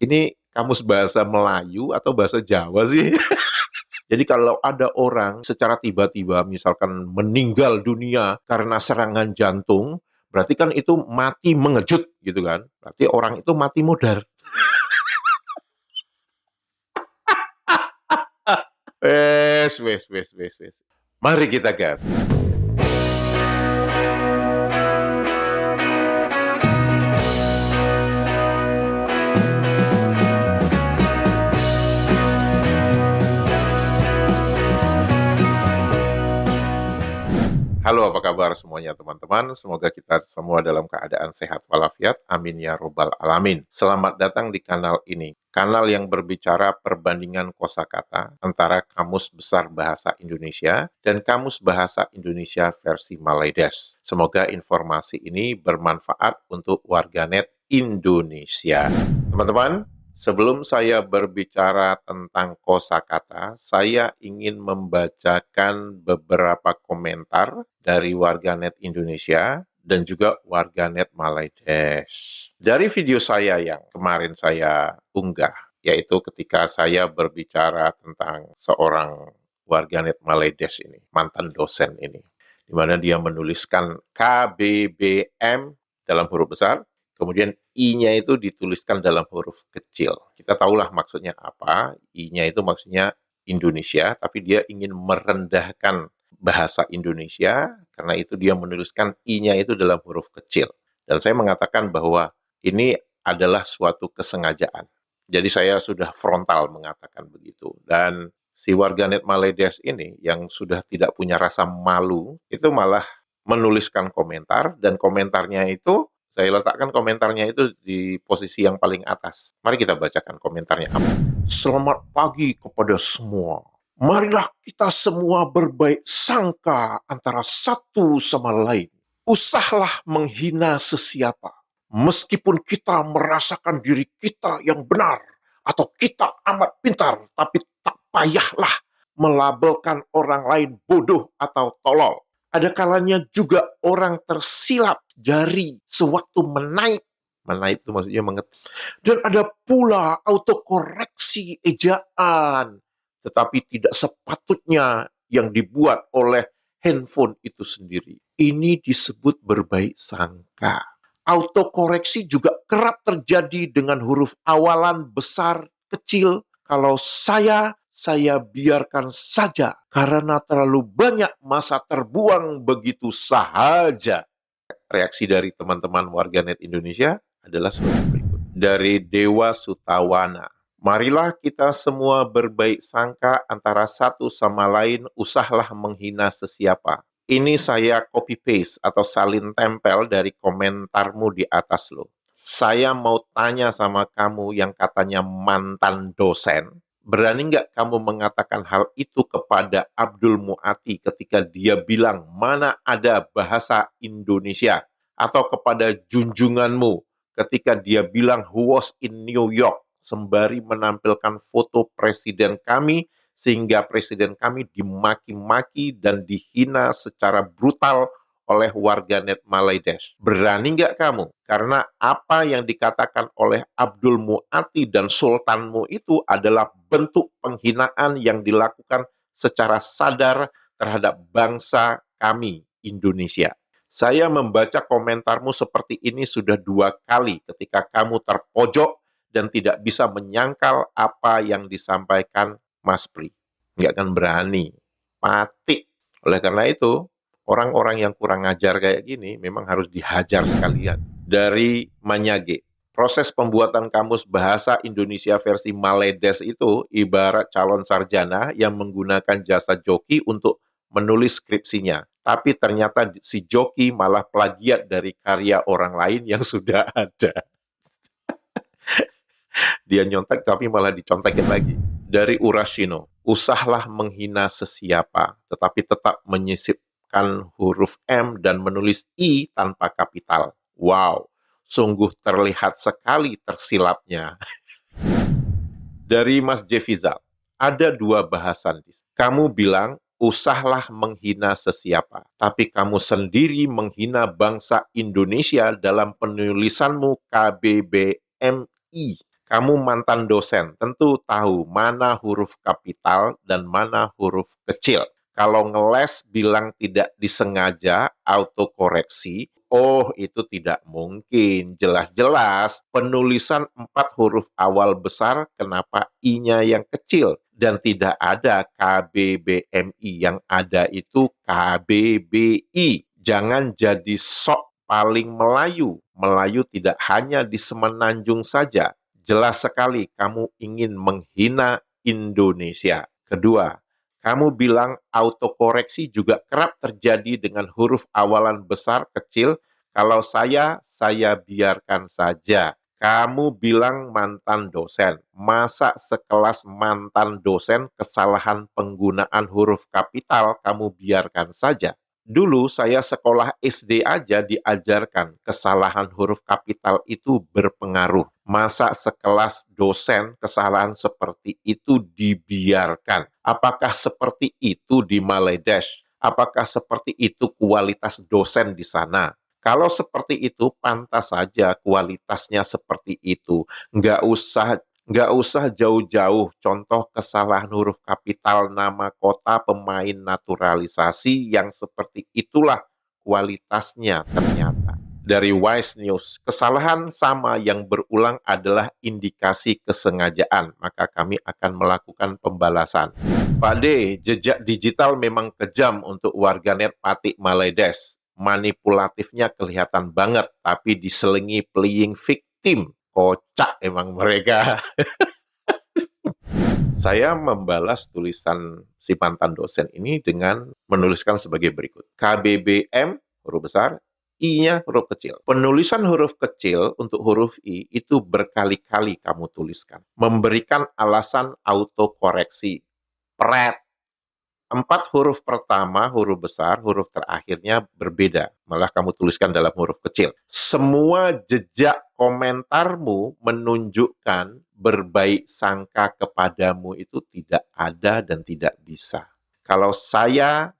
Ini kamus bahasa Melayu atau bahasa Jawa sih? Jadi kalau ada orang secara tiba-tiba misalkan meninggal dunia karena serangan jantung, berarti kan itu mati mengejut gitu kan. Berarti orang itu mati modar. Wes, wes, wes, wes, wes. Mari kita gas. Halo, apa kabar semuanya teman-teman? Semoga kita semua dalam keadaan sehat walafiat. Amin ya robbal alamin. Selamat datang di kanal ini. Kanal yang berbicara perbandingan kosakata antara Kamus Besar Bahasa Indonesia dan Kamus Bahasa Indonesia versi Malaides. Semoga informasi ini bermanfaat untuk warganet Indonesia. Teman-teman, sebelum saya berbicara tentang kosakata, saya ingin membacakan beberapa komentar dari warganet Indonesia dan juga warganet Malaides. Dari video saya yang kemarin saya unggah, yaitu ketika saya berbicara tentang seorang warganet Malaides ini, mantan dosen ini, di mana dia menuliskan KBBM dalam huruf besar, kemudian I-nya itu dituliskan dalam huruf kecil. Kita tahulah maksudnya apa. I-nya itu maksudnya Indonesia, tapi dia ingin merendahkan bahasa Indonesia, karena itu dia menuliskan I-nya itu dalam huruf kecil. Dan saya mengatakan bahwa ini adalah suatu kesengajaan. Jadi saya sudah frontal mengatakan begitu. Dan si warganet Malaides ini yang sudah tidak punya rasa malu, itu malah menuliskan komentar, dan komentarnya itu saya letakkan komentarnya itu di posisi yang paling atas. Mari kita bacakan komentarnya apa. Selamat pagi kepada semua. Marilah kita semua berbaik sangka antara satu sama lain. Usahlah menghina sesiapa. Meskipun kita merasakan diri kita yang benar atau kita amat pintar, tapi tak payahlah melabelkan orang lain bodoh atau tolol. Ada kalanya juga orang tersilap jari sewaktu menaip. Menaip itu maksudnya mengetik. Dan ada pula autokoreksi ejaan. Tetapi tidak sepatutnya yang dibuat oleh handphone itu sendiri. Ini disebut berbaik sangka. Autokoreksi juga kerap terjadi dengan huruf awalan besar, kecil. Kalau saya biarkan saja karena terlalu banyak masa terbuang begitu sahaja. Reaksi dari teman-teman warganet Indonesia adalah seperti berikut. Dari Dewa Sutawana. Marilah kita semua berbaik sangka antara satu sama lain, usahlah menghina sesiapa. Ini saya copy paste atau salin tempel dari komentarmu di atas lo. Saya mau tanya sama kamu yang katanya mantan dosen, berani nggak kamu mengatakan hal itu kepada Abdul Muati ketika dia bilang mana ada bahasa Indonesia? Atau kepada junjunganmu ketika dia bilang who was in New York sembari menampilkan foto presiden kami sehingga presiden kami dimaki-maki dan dihina secara brutal oleh warganet Malaides. Berani nggak kamu? Karena apa yang dikatakan oleh Abdul Muati dan sultanmu itu adalah bentuk penghinaan yang dilakukan secara sadar terhadap bangsa kami, Indonesia. Saya membaca komentarmu seperti ini sudah 2 kali ketika kamu terpojok dan tidak bisa menyangkal apa yang disampaikan Mas Pri. Nggak akan berani. Mati. Oleh karena itu, orang-orang yang kurang ajar kayak gini memang harus dihajar sekalian. Dari Manyage, proses pembuatan kamus bahasa Indonesia versi Malaides itu ibarat calon sarjana yang menggunakan jasa joki untuk menulis skripsinya. Tapi ternyata si joki malah plagiat dari karya orang lain yang sudah ada. Dia nyontek tapi malah dicontekin lagi. Dari Urashino, usahlah menghina sesiapa, tetapi tetap menyisipkan huruf M dan menulis I tanpa kapital. Wow, sungguh terlihat sekali tersilapnya. Dari Mas Jefizal, ada 2 bahasan. Kamu bilang, usahlah menghina sesiapa, tapi kamu sendiri menghina bangsa Indonesia dalam penulisanmu KBBMI. Kamu mantan dosen, tentu tahu mana huruf kapital dan mana huruf kecil. Kalau ngeles bilang tidak disengaja, autokoreksi, oh itu tidak mungkin. Jelas-jelas penulisan 4 huruf awal besar, kenapa I-nya yang kecil? Dan tidak ada KBBMI, yang ada itu KBBI. Jangan jadi sok paling Melayu. Melayu tidak hanya di Semenanjung saja. Jelas sekali kamu ingin menghina Indonesia. Kedua, kamu bilang autokoreksi juga kerap terjadi dengan huruf awalan besar, kecil. Kalau saya biarkan saja. Kamu bilang mantan dosen. Masa sekelas mantan dosen kesalahan penggunaan huruf kapital kamu biarkan saja? Dulu saya sekolah SD aja diajarkan kesalahan huruf kapital itu berpengaruh. Masa sekelas dosen kesalahan seperti itu dibiarkan? Apakah seperti itu di Maledesh? Apakah seperti itu kualitas dosen di sana? Kalau seperti itu, pantas saja kualitasnya seperti itu. Nggak usah jauh-jauh contoh kesalahan huruf kapital nama kota pemain naturalisasi yang seperti itulah kualitasnya ternyata. Dari Wise News, kesalahan sama yang berulang adalah indikasi kesengajaan, maka kami akan melakukan pembalasan. Pak D, jejak digital memang kejam untuk warganet Patik Maledes. Manipulatifnya kelihatan banget, tapi diselingi playing victim. Kocak emang mereka. Saya membalas tulisan si mantan dosen ini dengan menuliskan sebagai berikut. KBBM, huruf besar, I-nya huruf kecil. Penulisan huruf kecil untuk huruf I itu berkali-kali kamu tuliskan. Memberikan alasan autokoreksi. Pret. 4 huruf pertama, huruf besar, huruf terakhirnya berbeda. Malah kamu tuliskan dalam huruf kecil. Semua jejak komentarmu menunjukkan berbaik sangka kepadamu itu tidak ada dan tidak bisa. Kalau saya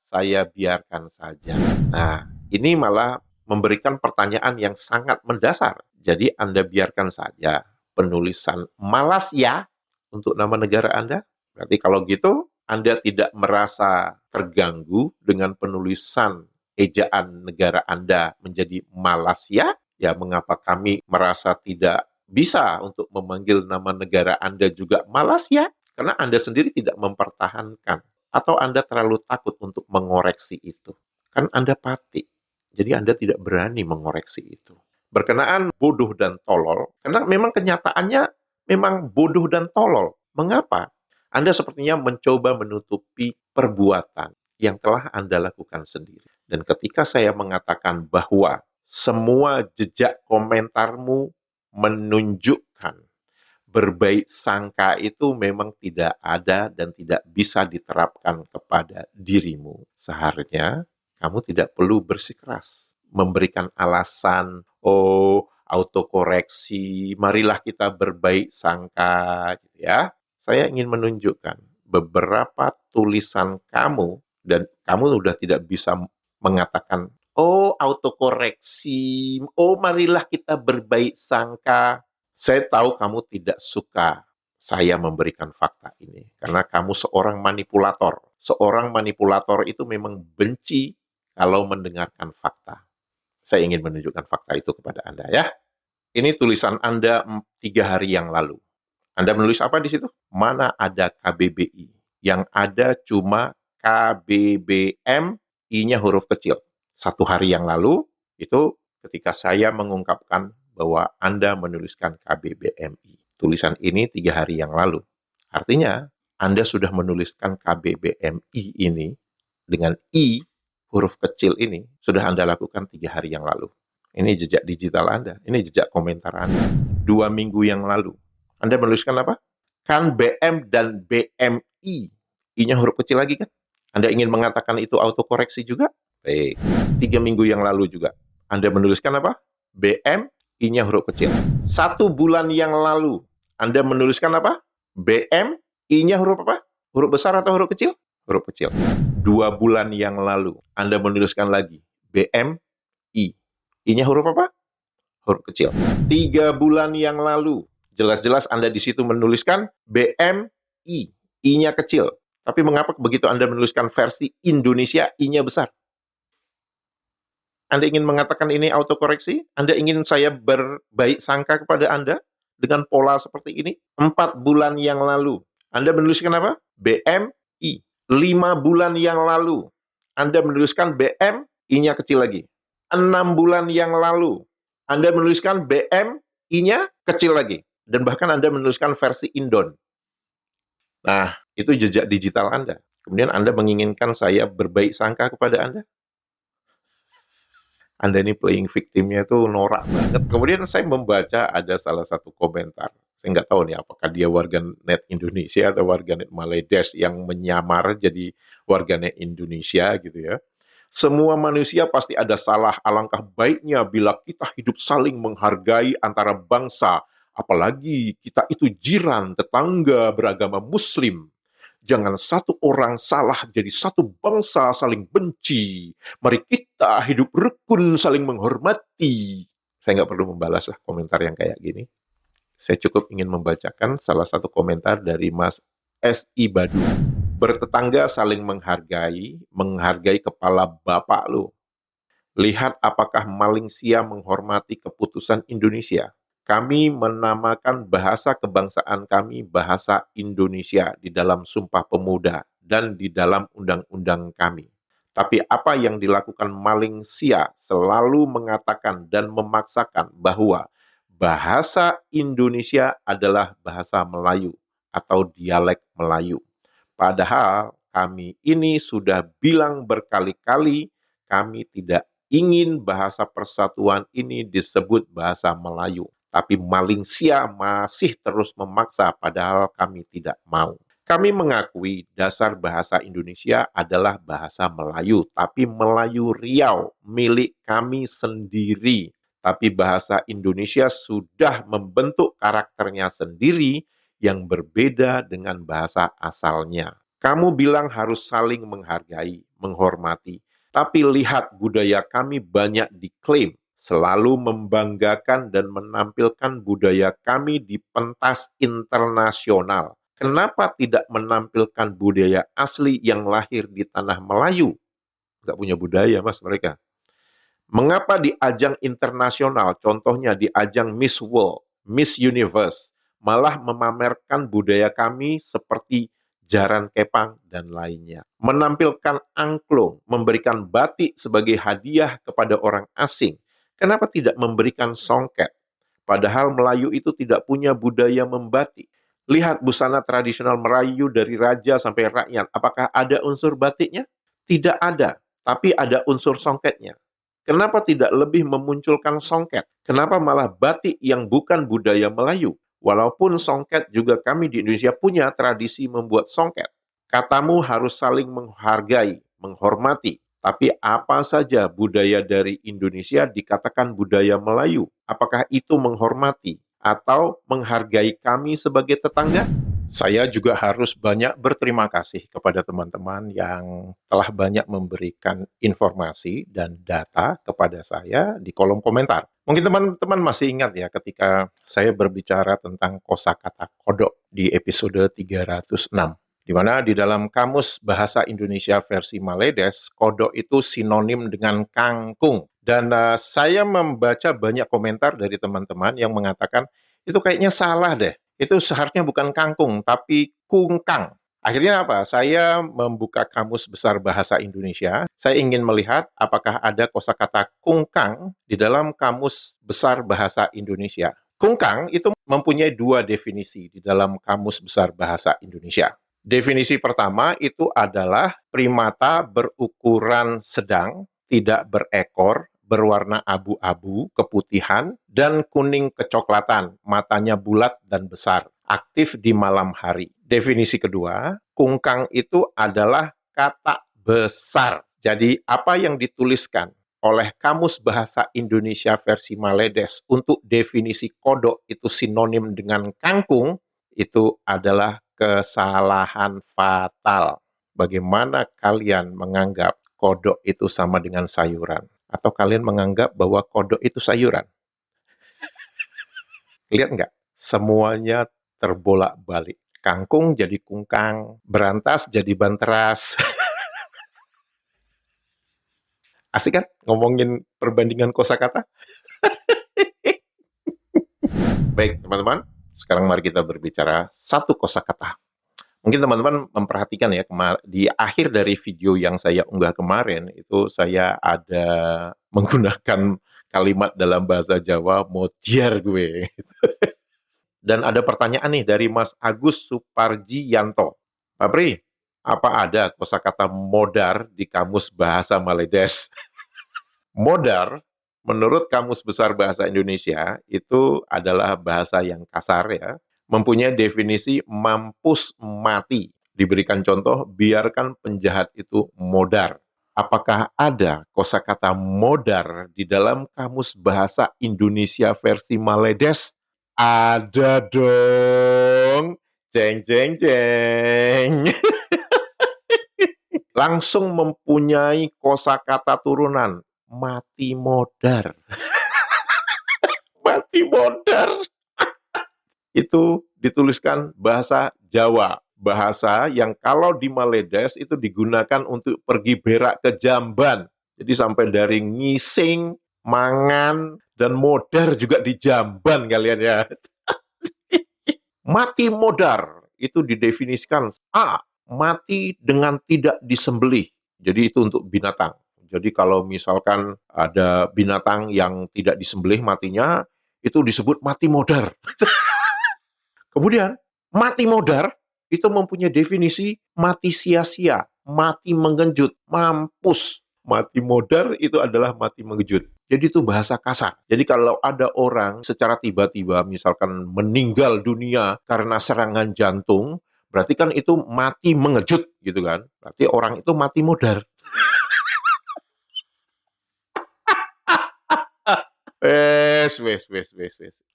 biarkan saja. Nah, ini malah memberikan pertanyaan yang sangat mendasar. Jadi Anda biarkan saja penulisan malas ya untuk nama negara Anda. Berarti kalau gitu, Anda tidak merasa terganggu dengan penulisan ejaan negara Anda menjadi Malaysia, ya mengapa kami merasa tidak bisa untuk memanggil nama negara Anda juga Malaysia? Karena Anda sendiri tidak mempertahankan, atau Anda terlalu takut untuk mengoreksi itu. Kan Anda pati, jadi Anda tidak berani mengoreksi itu. Berkenaan bodoh dan tolol, karena memang kenyataannya memang bodoh dan tolol. Mengapa? Anda sepertinya mencoba menutupi perbuatan yang telah Anda lakukan sendiri. Dan ketika saya mengatakan bahwa semua jejak komentarmu menunjukkan berbaik sangka itu memang tidak ada dan tidak bisa diterapkan kepada dirimu. Seharusnya kamu tidak perlu bersikeras, memberikan alasan, oh autokoreksi, marilah kita berbaik sangka, gitu ya. Saya ingin menunjukkan beberapa tulisan kamu, dan kamu sudah tidak bisa mengatakan, oh autokoreksi, oh marilah kita berbaik sangka. Saya tahu kamu tidak suka saya memberikan fakta ini, karena kamu seorang manipulator. Seorang manipulator itu memang benci kalau mendengarkan fakta. Saya ingin menunjukkan fakta itu kepada Anda ya. Ini tulisan Anda 3 hari yang lalu. Anda menulis apa di situ? Mana ada KBBI? Yang ada cuma KBBM, I-nya huruf kecil. 1 hari yang lalu, itu ketika saya mengungkapkan bahwa Anda menuliskan KBBMI. Tulisan ini 3 hari yang lalu. Artinya, Anda sudah menuliskan KBBMI ini dengan I, huruf kecil ini, sudah Anda lakukan 3 hari yang lalu. Ini jejak digital Anda, ini jejak komentar Anda. 2 minggu yang lalu. Anda menuliskan apa? Kan BM dan BMI. I-nya huruf kecil lagi kan? Anda ingin mengatakan itu autokoreksi juga? Baik. 3 minggu yang lalu juga. Anda menuliskan apa? BM, I-nya huruf kecil. 1 bulan yang lalu. Anda menuliskan apa? BM, I-nya huruf apa? Huruf besar atau huruf kecil? Huruf kecil. 2 bulan yang lalu. Anda menuliskan lagi. BM, I. I-nya huruf apa? Huruf kecil. 3 bulan yang lalu. Jelas-jelas Anda di situ menuliskan BMI, I-nya kecil. Tapi mengapa begitu Anda menuliskan versi Indonesia, I-nya besar? Anda ingin mengatakan ini autokoreksi? Anda ingin saya berbaik sangka kepada Anda dengan pola seperti ini? 4 bulan yang lalu, Anda menuliskan apa? BMI. 5 bulan yang lalu, Anda menuliskan BM, I-nya kecil lagi. 6 bulan yang lalu, Anda menuliskan BM, I-nya kecil lagi. Dan bahkan Anda menuliskan versi Indon. Nah, itu jejak digital Anda. Kemudian Anda menginginkan saya berbaik sangka kepada Anda? Anda ini playing victimnya itu norak banget. Kemudian saya membaca ada salah satu komentar. Saya nggak tahu nih apakah dia warganet Indonesia atau warganet Malaysia yang menyamar jadi warganet Indonesia gitu ya. Semua manusia pasti ada salah, alangkah baiknya bila kita hidup saling menghargai antara bangsa. Apalagi kita itu jiran, tetangga beragama Muslim. Jangan satu orang salah jadi satu bangsa saling benci. Mari kita hidup rukun saling menghormati. Saya nggak perlu membalas lah komentar yang kayak gini. Saya cukup ingin membacakan salah satu komentar dari Mas S.I. Badu. Bertetangga saling menghargai kepala bapak lo. Lihat apakah Malaysia menghormati keputusan Indonesia. Kami menamakan bahasa kebangsaan kami bahasa Indonesia di dalam Sumpah Pemuda dan di dalam undang-undang kami. Tapi apa yang dilakukan Malaysia selalu mengatakan dan memaksakan bahwa bahasa Indonesia adalah bahasa Melayu atau dialek Melayu. Padahal kami ini sudah bilang berkali-kali kami tidak ingin bahasa persatuan ini disebut bahasa Melayu. Tapi Malaysia masih terus memaksa padahal kami tidak mau. Kami mengakui dasar bahasa Indonesia adalah bahasa Melayu, tapi Melayu Riau milik kami sendiri. Tapi bahasa Indonesia sudah membentuk karakternya sendiri yang berbeda dengan bahasa asalnya. Kamu bilang harus saling menghargai, menghormati. Tapi lihat budaya kami banyak diklaim, selalu membanggakan dan menampilkan budaya kami di pentas internasional. Kenapa tidak menampilkan budaya asli yang lahir di tanah Melayu? Nggak punya budaya, Mas, mereka. Mengapa di ajang internasional, contohnya di ajang Miss World, Miss Universe, malah memamerkan budaya kami seperti jaran kepang, dan lainnya. Menampilkan angklung, memberikan batik sebagai hadiah kepada orang asing. Kenapa tidak memberikan songket? Padahal Melayu itu tidak punya budaya membatik. Lihat busana tradisional Melayu dari raja sampai rakyat. Apakah ada unsur batiknya? Tidak ada, tapi ada unsur songketnya. Kenapa tidak lebih memunculkan songket? Kenapa malah batik yang bukan budaya Melayu? Walaupun songket juga kami di Indonesia punya tradisi membuat songket. Katamu harus saling menghargai, menghormati. Tapi apa saja budaya dari Indonesia dikatakan budaya Melayu? Apakah itu menghormati atau menghargai kami sebagai tetangga? Saya juga harus banyak berterima kasih kepada teman-teman yang telah banyak memberikan informasi dan data kepada saya di kolom komentar. Mungkin teman-teman masih ingat ya ketika saya berbicara tentang kosakata kodok di episode 306. Di mana di dalam Kamus Bahasa Indonesia versi Maledes, kodok itu sinonim dengan kangkung. Dan saya membaca banyak komentar dari teman-teman yang mengatakan, itu kayaknya salah deh. Itu seharusnya bukan kangkung, tapi kungkang. Akhirnya apa? Saya membuka Kamus Besar Bahasa Indonesia. Saya ingin melihat apakah ada kosakata kungkang di dalam Kamus Besar Bahasa Indonesia. Kungkang itu mempunyai 2 definisi di dalam Kamus Besar Bahasa Indonesia. Definisi pertama itu adalah primata berukuran sedang, tidak berekor, berwarna abu-abu, keputihan, dan kuning kecoklatan, matanya bulat dan besar, aktif di malam hari. Definisi kedua, kungkang itu adalah kata besar. Jadi apa yang dituliskan oleh Kamus Bahasa Indonesia versi Maledes untuk definisi kodok itu sinonim dengan kangkung, itu adalah kesalahan fatal. Bagaimana kalian menganggap kodok itu sama dengan sayuran? Atau kalian menganggap bahwa kodok itu sayuran? Lihat nggak? Semuanya terbolak-balik. Kangkung jadi kungkang, berantas jadi banteras. Asik kan ngomongin perbandingan kosakata? Baik, teman-teman. Sekarang mari kita berbicara satu kosakata. Mungkin teman-teman memperhatikan ya, di akhir dari video yang saya unggah kemarin, itu saya ada menggunakan kalimat dalam bahasa Jawa, "Modiar gue." Dan ada pertanyaan nih dari Mas Agus Suparji Yanto. Pak Pri, apa ada kosakata modar di Kamus Bahasa Maledes? Modar, menurut Kamus Besar Bahasa Indonesia, itu adalah bahasa yang kasar ya, mempunyai definisi mampus mati. Diberikan contoh, biarkan penjahat itu modar. Apakah ada kosakata modar di dalam Kamus Bahasa Indonesia versi Maledes? Ada dong. Jeng jeng jeng. Langsung mempunyai kosakata turunan, mati modar. Mati modar. Itu dituliskan bahasa Jawa. Bahasa yang kalau di Maledes itu digunakan untuk pergi berak ke Jamban. Jadi sampai dari ngising, mangan, dan modar juga di Jamban kalian ya. Mati modar itu didefinisikan A. Mati dengan tidak disembelih. Jadi itu untuk binatang. Jadi kalau misalkan ada binatang yang tidak disembelih matinya, itu disebut mati modar. Kemudian, mati modar itu mempunyai definisi mati sia-sia, mati mengejut, mampus. Mati modar itu adalah mati mengejut. Jadi itu bahasa kasar. Jadi kalau ada orang secara tiba-tiba misalkan meninggal dunia karena serangan jantung, berarti kan itu mati mengejut gitu kan. Berarti orang itu mati modar. Wes.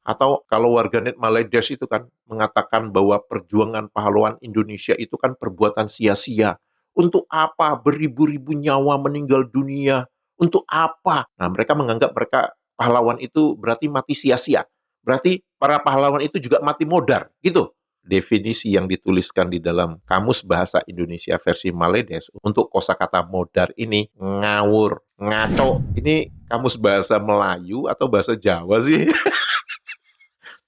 Atau kalau warganet Maledes itu kan mengatakan bahwa perjuangan pahlawan Indonesia itu kan perbuatan sia-sia. Untuk apa beribu-ribu nyawa meninggal dunia? Untuk apa? Nah, mereka menganggap mereka pahlawan itu berarti mati sia-sia. Berarti para pahlawan itu juga mati modar, gitu. Definisi yang dituliskan di dalam Kamus Bahasa Indonesia versi Maledes untuk kosakata modar ini ngawur, ngaco. Ini kamus bahasa Melayu atau bahasa Jawa sih?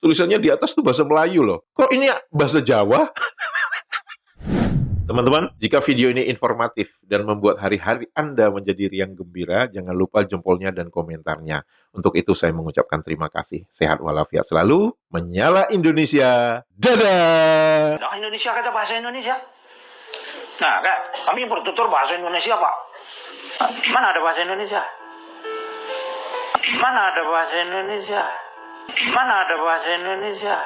Tulisannya di atas tuh bahasa Melayu loh. Kok ini bahasa Jawa? Teman-teman, jika video ini informatif dan membuat hari-hari Anda menjadi riang gembira, jangan lupa jempolnya dan komentarnya. Untuk itu saya mengucapkan terima kasih. Sehat walafiat selalu. Menyala Indonesia. Dadah! Nah, Indonesia kata bahasa Indonesia. Nah, kan kami bertutur bahasa Indonesia, Pak. Mana ada bahasa Indonesia? Mana ada bahasa Indonesia? Mana ada bahasa Indonesia?